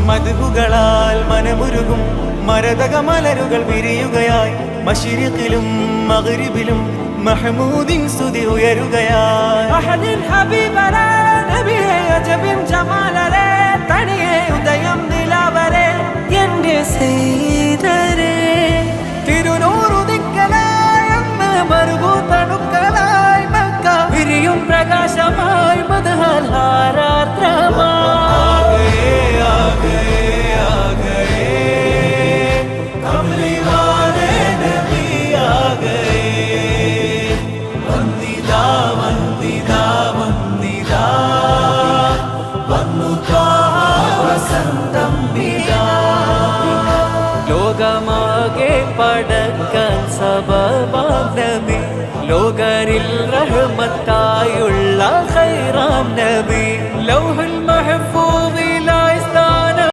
മദ്ഹുകളാൽ മനമുരുകും മരതക മലരുകൾ വിരിയുകയായി മശ്രിഖിലും മഗ്രിബിലും മഹ്മൂദിൻ സ്തുതി ഉയരുകയായി അഹദിൻ ഹബീബരേ നബിയേ അജബിൻ ജമാലരേ തണിയേ ഉദയം നിലാവരേ എന്റെ സൈദരേ തിരുനൂറുദിക്കലായി അന്ന് മറുകൂത്തണുക്കളായി മക്ക വിരിയും പ്രകാശമായി മദ്ഹൽ ഹാരാർദ്രമായി ലോകമാകെ പടക്കാൻ സബബാം നബി ലോകരിൽ റഹ്മത്തായുള്ള ഖൈറാം നബി